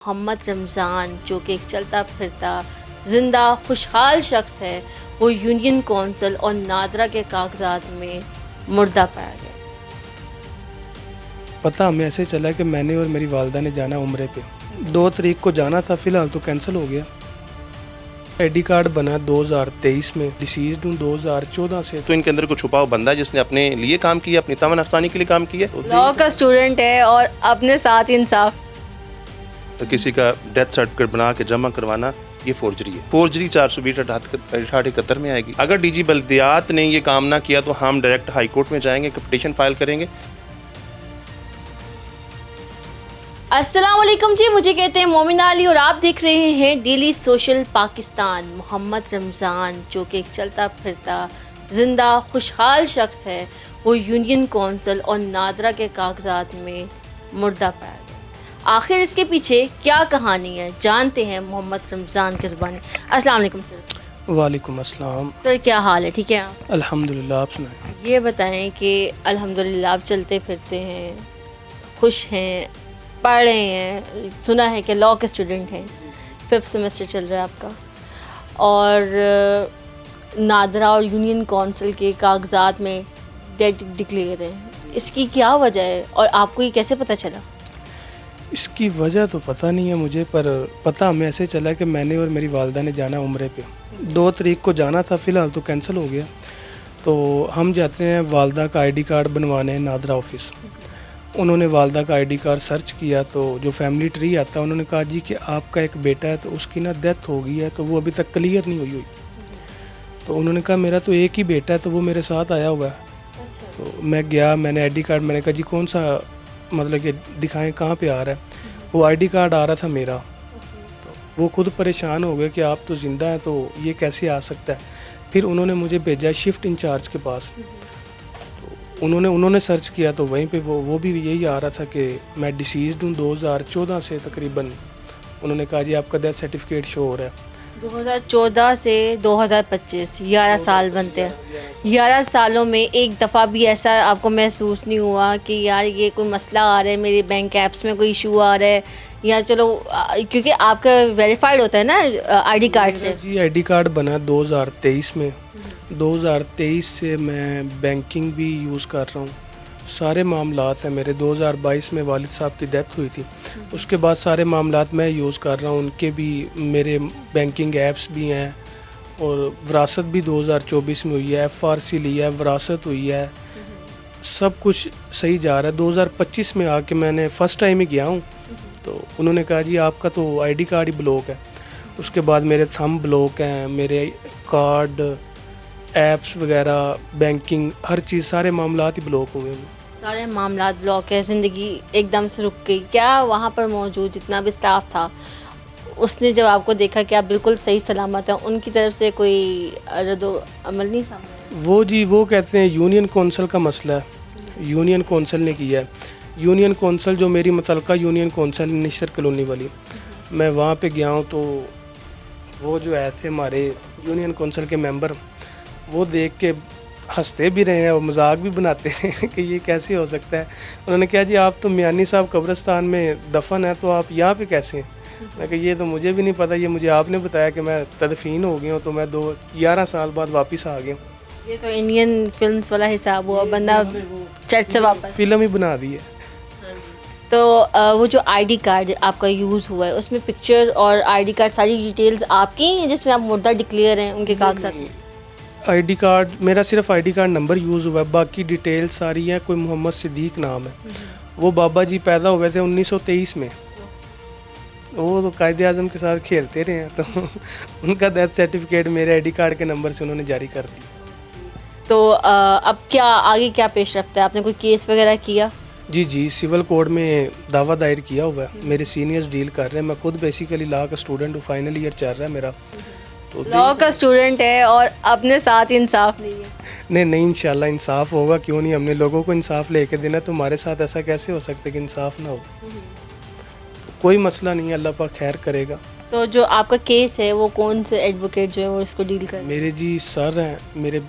मोहम्मद रमज़ान जो कि एक चलता फिरता ज़िंदा खुशहाल शख्स है, वो यूनियन कौंसिल और नादरा के कागजात में मुर्दा पाया गया। पता हमें ऐसे चला कि मैंने और मेरी वालदा ने जाना उम्रे पे। 2 तारीख को जाना था, फ़िलहाल तो कैंसिल हो गया। आईडी कार्ड बना 2023 में, डिसीज़्ड हूँ 2014 से। तो इनके अंदर कोई छुपा हुआ बंदा है जिसने अपने लिए काम किया, अपनी तमन्ना अफसानी के लिए काम किया। लॉ का स्टूडेंट है और अपने साथ इंसाफ। तो किसी का डेथ सर्टिफिकेट बना के जमा करवाना, ये फोर्जरी है। फोर्जरी 420/78 में आएगी। अगर डीजी बल्दियात ने ये काम ना किया तो हम डायरेक्ट हाई कोर्ट में जाएंगे, पिटीशन फाइल करेंगे। अस्सलाम वालेकुम जी, मुझे कहते हैं मोमिना अली और आप देख रहे हैं डेली सोशल पाकिस्तान। मोहम्मद रमज़ान जो कि एक चलता फिरता ज़िंदा खुशहाल शख्स है, वो यूनियन कौंसिल और नादरा के कागजात में मुर्दा पाया गया। आखिर इसके पीछे क्या कहानी है, जानते हैं मोहम्मद रमज़ान की ज़ुबानी। अस्सलाम वालेकुम सर। वालेकुम अस्सलाम। सर क्या हाल है, ठीक है आप? अल्हम्दुलिल्लाह, आप सुनाएं। ये बताएं कि अल्हम्दुलिल्लाह आप चलते फिरते हैं, खुश हैं, पढ़ रहे हैं, सुना है कि लॉ के स्टूडेंट हैं, 5th सेमेस्टर चल रहा है आपका, और नादरा और यूनियन कौंसिल के कागजात में डेट डिक्लेयर हैं। इसकी क्या वजह है और आपको ये कैसे पता चला? इसकी वजह तो पता नहीं है मुझे, पर पता हमें ऐसे चला कि मैंने और मेरी वालदा ने जाना उम्रे पे। 2 तारीख को जाना था, फ़िलहाल तो कैंसिल हो गया। तो हम जाते हैं वालदा का आईडी कार्ड बनवाने नादरा ऑफिस। उन्होंने वालदा का आईडी कार्ड सर्च किया तो जो फैमिली ट्री आता है, उन्होंने कहा जी कि आपका एक बेटा है तो उसकी ना डेथ हो गई है, तो वो अभी तक क्लियर नहीं हुई। तो उन्होंने कहा मेरा तो एक ही बेटा है, तो वो मेरे साथ आया हुआ है। तो मैं गया, मैंने आईडी कार्ड, मैंने कहा जी कौन सा, मतलब कि दिखाएं कहाँ पे आ रहा है। वो आईडी कार्ड आ रहा था मेरा। तो वो खुद परेशान हो गए कि आप तो ज़िंदा हैं, तो ये कैसे आ सकता है। फिर उन्होंने मुझे भेजा शिफ्ट इंचार्ज के पास। तो उन्होंने सर्च किया तो वहीं पे वो भी यही आ रहा था कि मैं डिसीज़्ड हूँ 2014 से तकरीबन। उन्होंने कहा जी आपका डेथ सर्टिफिकेट शो हो रहा है। 2014 से 2025 11 साल बनते हैं। 11 सालों में एक दफ़ा भी ऐसा आपको महसूस नहीं हुआ कि यार ये कोई मसला आ रहा है, मेरे बैंक ऐप्स में कोई इशू आ रहा है, या चलो क्योंकि आपका वेरीफाइड होता है ना आईडी कार्ड से? जी आईडी कार्ड बना 2023 में। 2023 से मैं बैंकिंग भी यूज़ कर रहा हूँ, सारे मामलात हैं मेरे। 2022 में वालिद साहब की डेथ हुई थी, उसके बाद सारे मामलात मैं यूज़ कर रहा हूँ, उनके भी मेरे बैंकिंग ऐप्स भी हैं। और विरासत भी 2024 में हुई है, FRC लिया है, विरासत हुई है, सब कुछ सही जा रहा है। 2025 में आके मैंने फ़र्स्ट टाइम ही गया हूँ, तो उन्होंने कहा जी आपका तो आईडी कार्ड ही ब्लॉक है। उसके बाद मेरे थंब ब्लॉक हैं, मेरे कार्ड, ऐप्स वगैरह, बैंकिंग, हर चीज़, सारे मामलात ही ब्लॉक हुए हैं। सारे मामलात ब्लॉक है, ज़िंदगी एकदम से रुक गई। क्या वहाँ पर मौजूद जितना भी स्टाफ था, उसने जब आपको देखा कि आप बिल्कुल सही सलामत हैं, उनकी तरफ से कोई रद्दो अमल नहीं सामने? वो कहते हैं यूनियन कौंसिल का मसला है, यूनियन कौंसिल ने किया है। यूनियन कौंसिल जो मेरी मुतलका यूनियन कौंसिल निश्तर कॉलोनी वाली, मैं वहाँ पे गया हूँ, तो वो जो आए थे हमारे यूनियन कौंसिल के मेंबर, वो देख के हंसते भी रहे हैं और मजाक भी बनाते हैं कि ये कैसे हो सकता है। उन्होंने कहा जी आप तो मियानी साहब कब्रिस्तान में दफन है, तो आप यहाँ पे कैसे हैं? मैं कहा ये तो मुझे भी नहीं पता, ये मुझे आपने बताया कि मैं तदफीन हो गया हूँ, तो मैं 11 साल बाद वापस आ गया हूँ। ये तो इंडियन फिल्म्स वाला हिसाब हुआ, बंदा चट से वापस फिल्म ही बना दी है। तो वो जो आईडी कार्ड आपका यूज़ हुआ है, उसमें पिक्चर और आईडी कार्ड सारी डिटेल्स आपकी हैं जिसमें आप मुर्दा डिक्लेयर हैं उनके कागजात? आईडी कार्ड मेरा सिर्फ आईडी कार्ड नंबर यूज़ हुआ है, बाकी डिटेल्स सारी हैं। कोई मोहम्मद सिद्दीक नाम है, वो बाबा जी पैदा हुए थे 1923 में। वो तो कायदे आज़म के साथ खेलते रहे हैं, तो उनका डेथ सर्टिफिकेट मेरे आईडी कार्ड के नंबर से उन्होंने जारी कर दिया। तो अब क्या आगे क्या पेश रफ्ता है? आपने कोई केस वगैरह किया? जी सिविल कोर्ट में दावा दायर किया हुआ है, मेरे सीनियर्स डील कर रहे हैं। मैं खुद बेसिकली लॉ का स्टूडेंट हूँ, फाइनल ईयर चल रहा है मेरा। तो लॉ का स्टूडेंट है और अपने साथ इंसाफ नहीं है? नहीं इंशाल्लाह इंसाफ होगा, क्यों नहीं। हमने लोगों को इंसाफ लेके देना, तो हमारे साथ ऐसा कैसे हो सकता है कि इंसाफ ना हो। तो कोई मसला नहीं है, अल्लाह पाक खैर करेगा। तो जो आपका केस है वो कौन से एडवोकेट जो है वो इसको डील कर? मेरे जी सर हैं, मेरे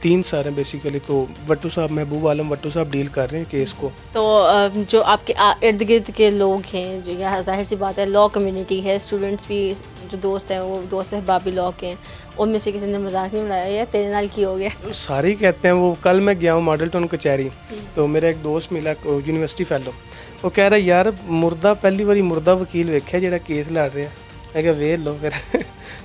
3 सर हैं बेसिकली, तो वट्टू साहब, महबूब आलम वट्टू साहब डील कर रहे हैं केस को। तो जो आपके इर्द गिर्द के लोग हैं, जो यहाँ जाहिर सी बात है लॉ कम्युनिटी है, स्टूडेंट्स भी जो दोस्त हैं वो दोस्त अहबाब भी लॉ के हैं, उनमें से किसी ने मजाक नहीं उड़ाया या तेरे नाल की हो गया? सारे ही कहते हैं। वो कल मैं गया हूँ मॉडल टाउन कचहरी, तो मेरा एक दोस्त मिला यूनिवर्सिटी फैलो, वो कह रहा यार मुर्दा पहली बारी मुर्दा वकील वेख्या जिहड़ा केस लड़ रहा। मैं क्या वेख लो फिर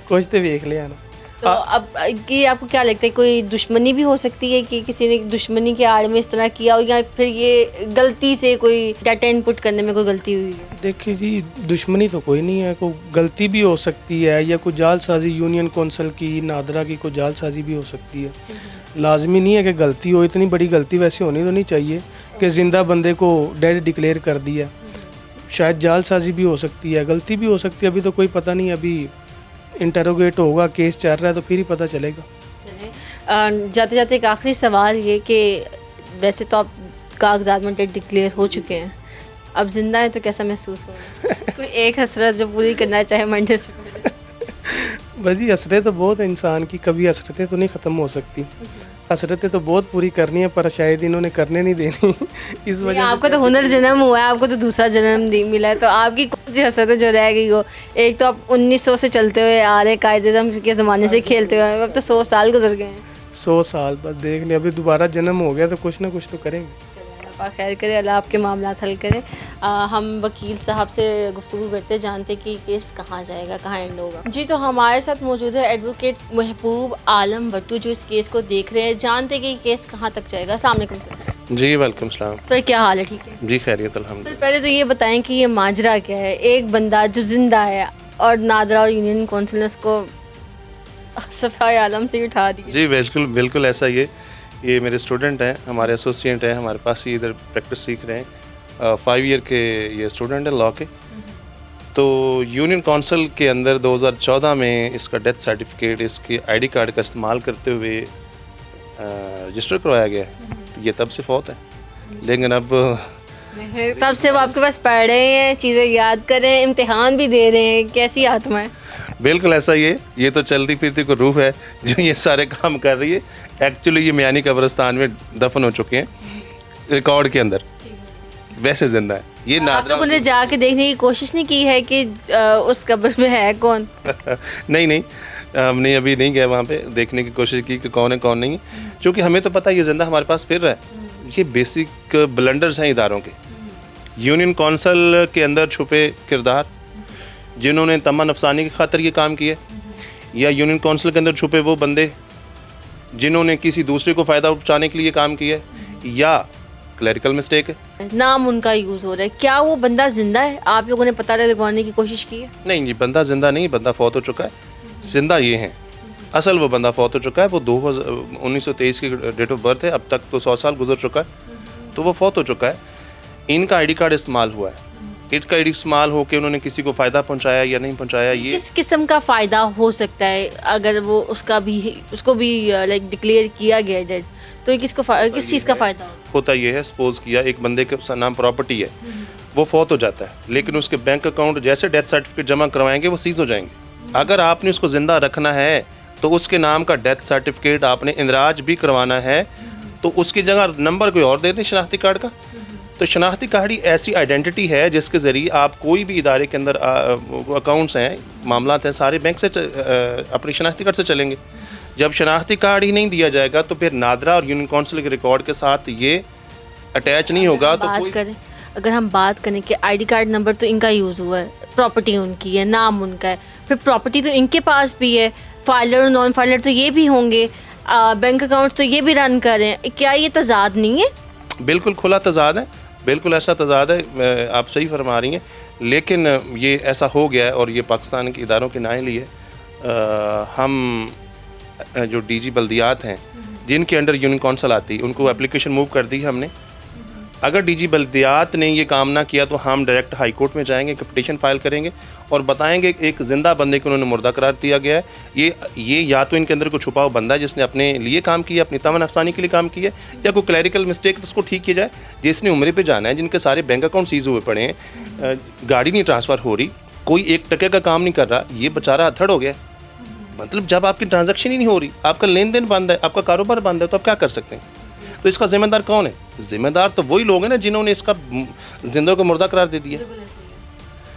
कुछ तो वेख लिया ना। तो अब कि आपको क्या लगता है कोई दुश्मनी भी हो सकती है कि किसी ने दुश्मनी के आड़ में इस तरह किया हो, या फिर ये गलती से कोई डाटा इनपुट करने में कोई गलती हुई है? देखिए जी, दुश्मनी तो कोई नहीं है, कोई गलती भी हो सकती है, या कोई जालसाजी यूनियन कौंसिल की, नादरा की कोई जालसाजी भी हो सकती है। लाजमी नहीं है कि गलती हो, इतनी बड़ी गलती वैसे होनी तो नहीं चाहिए कि ज़िंदा बंदे को डेड डिक्लेयर कर दिया। शायद जालसाजी भी हो सकती है, गलती भी हो सकती है, अभी तो कोई पता नहीं, अभी इंटरोगेट होगा, केस चल रहा है तो फिर ही पता चलेगा। जाते जाते एक आखिरी सवाल ये कि वैसे तो आप कागजात में डेड डिक्लेयर हो चुके हैं, अब जिंदा है तो कैसा महसूस हो रहा है? कोई एक हसरत जो पूरी करना चाहे मंडे से पहले? भाजी हसरत तो बहुत है इंसान की, कभी हसरतें तो नहीं ख़त्म हो सकती। हसरतें तो बहुत पूरी करनी है, पर शायद इन्होंने करने नहीं देनी इस वजह से। आपको तो हुनर जन्म हुआ है, आपको तो दूसरा जन्म मिला है, तो आपकी कौन सी हसरत जो रह गई हो? एक तो आप 1900 से चलते हुए आ रहे, कायदे आज़म के ज़माने से खेलते हुए, अब तो 100 साल गुजर गए हैं। 100 साल बस देख लें, अभी दोबारा जन्म हो गया तो कुछ ना कुछ तो करेंगे। अल्लाह खैर करे, अल्लाह आपके मामला हल करे। हम वकील साहब से गुफ्तगू करते जानते कि केस कहाँ जाएगा, कहाँ एंड होगा। जी, तो हमारे साथ मौजूद है एडवोकेट महबूब आलम भट्टू, जो इस केस को देख रहे हैं, जानते कि केस कहाँ तक जाएगा। अस्सलाम वालेकुम सर। जी वालेकुम सलाम। सर क्या हाल है? ठीक है जी, खैरियत सर। अल्हम्दुलिल्लाह। पहले तो ये बताएं कि ये माजरा क्या है? एक बंदा जो जिंदा है और नादरा और यूनियन कौंसिल ने उसको सफ़ाए आलम से उठा दिया। जी बिल्कुल बिल्कुल ऐसा ये मेरे स्टूडेंट हैं, हमारे एसोसिएट हैं, हमारे पास ही इधर प्रैक्टिस सीख रहे हैं। 5 ईयर के ये स्टूडेंट हैं लॉ के। तो यूनियन कौंसिल के अंदर 2014 में इसका डेथ सर्टिफिकेट, इसके आईडी कार्ड का इस्तेमाल करते हुए रजिस्टर करवाया गया है। तो ये तब से फौत है, लेकिन अब तब से वो आपके पास पढ़ रहे हैं, चीज़ें याद कर रहे हैं, इम्तिहान भी दे रहे हैं। कैसी आत्मा है? बिल्कुल ऐसा ही है। ये तो चलती फिरती को रूह है जो ये सारे काम कर रही है। एक्चुअली ये मियानी कब्रिस्तान में दफन हो चुके हैं रिकॉर्ड के अंदर, वैसे जिंदा है ये। आप लोगों ने जाके देखने की कोशिश नहीं की है कि उस कब्र में है कौन? नहीं, हमने अभी नहीं गए वहाँ पे देखने की कोशिश की कि कौन है कौन नहीं है, क्योंकि हमें तो पता है ये जिंदा हमारे पास फिर रहा है। ये बेसिक ब्लंडर्स हैं इदारों के। यूनियन कौंसिल के अंदर छुपे किरदार जिन्होंने तमन्ना अफसानी की खातिर ये काम किया, या यूनियन कौंसिल के अंदर छुपे वो बंदे जिन्होंने किसी दूसरे को फ़ायदा पहुँचाने के लिए काम किया, या क्लरिकल मिस्टेक है। नाम उनका यूज़ हो रहा है, क्या वो बंदा जिंदा है? आप लोगों ने पता लगवाने की कोशिश की है? नहीं, ये बंदा जिंदा नहीं, बंदा फौत हो चुका है। जिंदा ये हैं, असल वो बंदा फौत हो चुका है। वो 1923 की डेट ऑफ बर्थ है, अब तक तो 100 साल गुजर चुका है, तो वो फौत हो चुका है। इनका आईडी कार्ड इस्तेमाल हुआ है, इनका आईडी इस्तेमाल होकर उन्होंने किसी को फ़ायदा पहुंचाया या नहीं पहुंचाया। ये किस किस्म का फ़ायदा हो सकता है अगर वो उसको भी लाइक डिक्लेयर किया गया डेड, तो ये किस चीज़ का फ़ायदा होता ये है, सपोज किया एक बंदे के नाम प्रॉपर्टी है, वो फौत हो जाता है, लेकिन उसके बैंक अकाउंट जैसे डेथ सर्टिफिकेट जमा करवाएंगे वो सीज हो जाएंगे। अगर आपने उसको ज़िंदा रखना है तो उसके नाम का डेथ सर्टिफिकेट आपने इंदराज भी करवाना है, तो उसकी जगह नंबर कोई और दे दें शनाख्ती कार्ड का। तो शनाख्ती कार्ड ही ऐसी आइडेंटिटी है जिसके ज़रिए आप कोई भी इदारे के अंदर अकाउंट्स हैं, मामलात हैं, सारे बैंक से अपनी शनाख्ती कार्ड से चलेंगे। जब शनाख्ती कार्ड ही नहीं दिया जाएगा तो फिर नादरा और यूनियन कौंसिल के रिकॉर्ड के साथ ये अटैच नहीं होगा। तो अगर हम बात करें कि आईडी कार्ड नंबर तो इनका यूज़ हुआ है, प्रॉपर्टी उनकी है, नाम उनका है, फिर प्रॉपर्टी तो इनके पास भी है, फाइलर और नॉन फाइलर तो ये भी होंगे, बैंक अकाउंट्स तो ये भी रन कर रहे हैं, क्या ये तजाद नहीं है? बिल्कुल खुला तजाद है, बिल्कुल ऐसा तजाद है, आप सही फरमा रही हैं। लेकिन ये ऐसा हो गया है और ये पाकिस्तान के इदारों के नाइल ही है। हम जो डीजी बल्दियात हैं जिनके अंडर यूनियन कौंसिल आती है उनको एप्लीकेशन मूव कर दी है हमने। अगर डीजी बल्दियात ने ये काम ना किया तो हम डायरेक्ट हाई कोर्ट में जाएंगे, एक पिटीशन फाइल करेंगे और बताएंगे एक ज़िंदा बंदे को उन्होंने मुर्दा करार दिया गया है। ये या तो इनके अंदर कोई छुपा हुआ बंदा है जिसने अपने लिए काम किया, अपनी तमन्ना अफसानी के लिए काम किया, या कोई क्लैरिकल मिस्टेक उसको ठीक किया जाए। जिसने उम्र पे जाना है, जिनके सारे बैंक अकाउंट सीज हुए पड़े हैं, गाड़ी नहीं ट्रांसफ़र हो रही, कोई 1 टके का काम नहीं कर रहा, ये बेचारा अथड़ हो गया। मतलब जब आपकी ट्रांजैक्शन ही नहीं हो रही, आपका लेन देन बंद है, आपका कारोबार बंद है, तो आप क्या कर सकते हैं? तो इसका जिम्मेदार कौन है? जिम्मेदार तो वही लोग हैं ना जिन्होंने इसका जिंदा को मुर्दा करार दे दिया।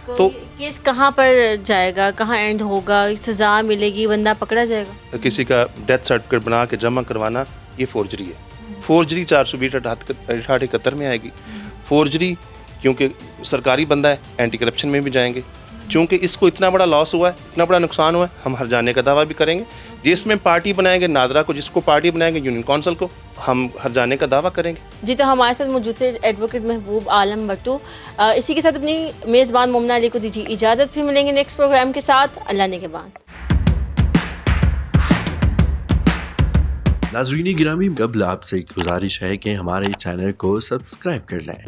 तो केस कहाँ पर जाएगा, कहाँ एंड होगा, सजा मिलेगी, बंदा पकड़ा जाएगा? तो किसी का डेथ सर्टिफिकेट बना के जमा करवाना ये फोर्जरी है। फोर्जरी 420/68 में आएगी। फोर्जरी क्योंकि सरकारी बंदा है, एंटी करप्शन में भी जाएंगे। चूँकि इसको इतना बड़ा लॉस हुआ है, इतना बड़ा नुकसान हुआ है, हम हर जाने का दावा भी करेंगे। जिसमें पार्टी बनाएंगे नादरा को, जिसको पार्टी बनाएंगे यूनियन काउंसिल को, हम हर जाने का दावा करेंगे। जी, तो हमारे साथ मौजूद थे एडवोकेट महबूब आलम भट्टू। इसी के साथ अपनी मेज़बान मोमिना अली को दीजिए इजाज़त। फिर मिलेंगे नेक्स्ट प्रोग्राम के साथ अल्लाह ने के बाद। नाज़रीन गिरामी, कबल आपसे एक गुजारिश है कि हमारे चैनल को सब्सक्राइब कर लें।